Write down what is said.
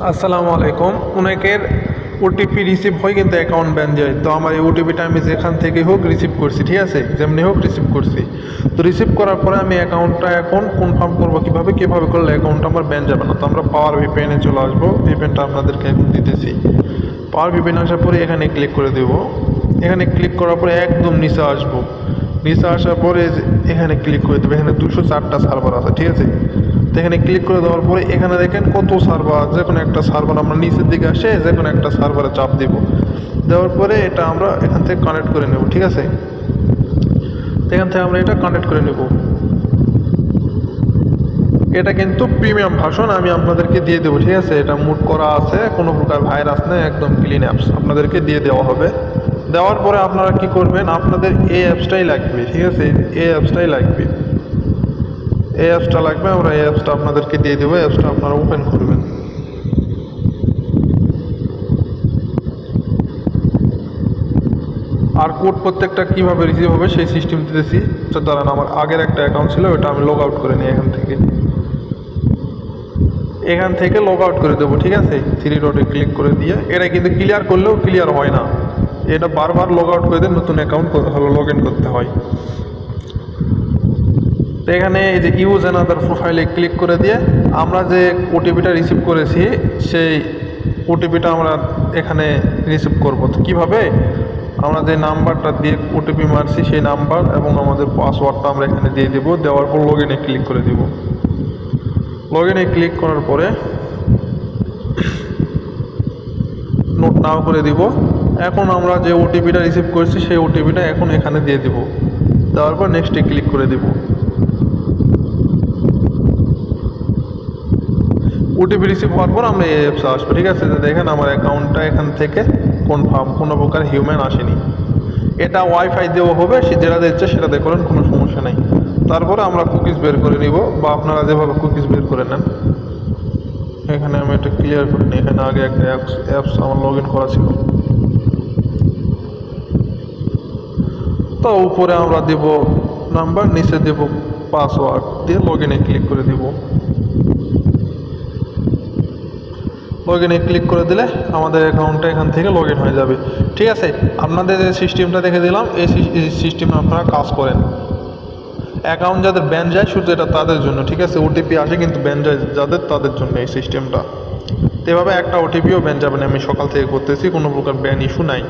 আসসালামু আলাইকুম। অনেকের ওটিপি রিসিভ হয় কিন্তু অ্যাকাউন্ট ব্যান যায়। তো আমার এই ওটিপিটা আমি যেখান থেকে হোক রিসিভ করছি, ঠিক আছে, যেমনি হোক রিসিভ করছি। তো রিসিভ করার পরে আমি অ্যাকাউন্টটা এখন কনফার্ম করবো কীভাবে করলে অ্যাকাউন্টটা আমার ব্যান যাবে না। তো আমরা পাওয়ার ভিপিএনে চলে আসবো। ভিপিএনটা আপনাদেরকে এখন দিতেছি। পাওয়ার ভিপিএন আসার পরে এখানে ক্লিক করে দেব। এখানে ক্লিক করার পরে একদম নিচে আসবো। নিচে আসার পরে এখানে ক্লিক করে দেবো। এখানে 204টা সার্ভার আছে, ঠিক আছে। তো এখানে ক্লিক করে দেওয়ার পরে এখানে দেখেন কত সার্ভার, যে কোনো একটা সার্ভার আমরা নিচের দিকে আসে যে কোনো একটা সার্ভারে চাপ দিব। দেওয়ার পরে এটা আমরা এখান থেকে কানেক্ট করে নেব, ঠিক আছে। এখান থেকে আমরা এটা কানেক্ট করে নেব। এটা কিন্তু প্রিমিয়াম ভার্সন আমি আপনাদেরকে দিয়ে দেবো, ঠিক আছে। এটা মুড করা আছে, কোনো প্রকার ভাইরাস নেই, একদম ক্লিন অ্যাপস আপনাদেরকে দিয়ে দেওয়া হবে। দেওয়ার পরে আপনারা কি করবেন, আপনাদের এই অ্যাপসটাই লাগবে, ঠিক আছে। এই অ্যাপসটাই লাগবে, এই অ্যাপসটা লাগবে। আমরা এই অ্যাপসটা আপনাদেরকে দিয়ে দেবো। অ্যাপসটা আপনারা ওপেন করবেন। আর কোড প্রত্যেকটা কীভাবে রিসিভ হবে সেই সিস্টেম দিতেছি। তো দাঁড়ান, আমার আগের একটা অ্যাকাউন্ট ছিল, ওটা আমি লগ আউট করে নিই এখান থেকে লগ আউট করে দেবো, ঠিক আছে। থ্রি ডটে ক্লিক করে দিয়ে এটা কিন্তু ক্লিয়ার করলেও ক্লিয়ার হয় না, এটা বারবার লগ আউট করে দিয়ে নতুন অ্যাকাউন্ট লগ ইন করতে হয়। তো এখানে এই যে ইউজ অ্যানাদার প্রোফাইলে ক্লিক করে দিয়ে আমরা যে ওটিপিটা রিসিভ করেছি সেই ওটিপিটা আমরা এখানে রিসিভ করব। তো কীভাবে, আমরা যে নাম্বারটা দিয়ে ওটিপি মারছি সেই নাম্বার এবং আমাদের পাসওয়ার্ডটা আমরা এখানে দিয়ে দেবো। দেওয়ার পর লগ ইনে ক্লিক করে দেব। লগ ইনে ক্লিক করার পরে নোট নাও করে দিব। এখন আমরা যে ওটিপিটা রিসিভ করেছি সেই ওটিপিটা এখন এখানে দিয়ে দেব। দেওয়ার পর নেক্সটে ক্লিক করে দেব। ওটিপি রিসিভ হওয়ার পর আমরা এই অ্যাপসে আসবো, ঠিক আছে। দেখেন আমার অ্যাকাউন্টটা এখান থেকে কনফার্ম, কোনো প্রকার হিউম্যান আসেনি। এটা ওয়াইফাই দেওয়া হবে, সে যেটা দিচ্ছে সেটাতে করেন, কোনো সমস্যা নেই। তারপরে আমরা কুকিজ বের করে নিব, বা আপনারা যেভাবে কুকিজ বের করে নেন। এখানে আমি এটা ক্লিয়ার করে নিই। এখানে আগে একটা অ্যাপস আমার লগ ইন করা ছিল। তো উপরে আমরা দেব নাম্বার, নিচে দেব পাসওয়ার্ড, দিয়ে লগ ইনে ক্লিক করে দিব। লগ ইনে ক্লিক করে দিলে আমাদের অ্যাকাউন্টটা এখান থেকে লগ ইন হয়ে যাবে, ঠিক আছে। আপনাদের যে সিস্টেমটা দেখে দিলাম এই সিস্টেমে আপনারা কাজ করেন। অ্যাকাউন্ট যাদের ব্যান যায় শুধু এটা তাদের জন্য, ঠিক আছে। ওটিপি আসে কিন্তু ব্যান যায় যাদের, তাদের জন্য এই সিস্টেমটা। তো এভাবে একটা ওটিপিও ব্যান যাবে না। আমি সকাল থেকে করতেছি, কোনো প্রকার ব্যান ইস্যু নাই।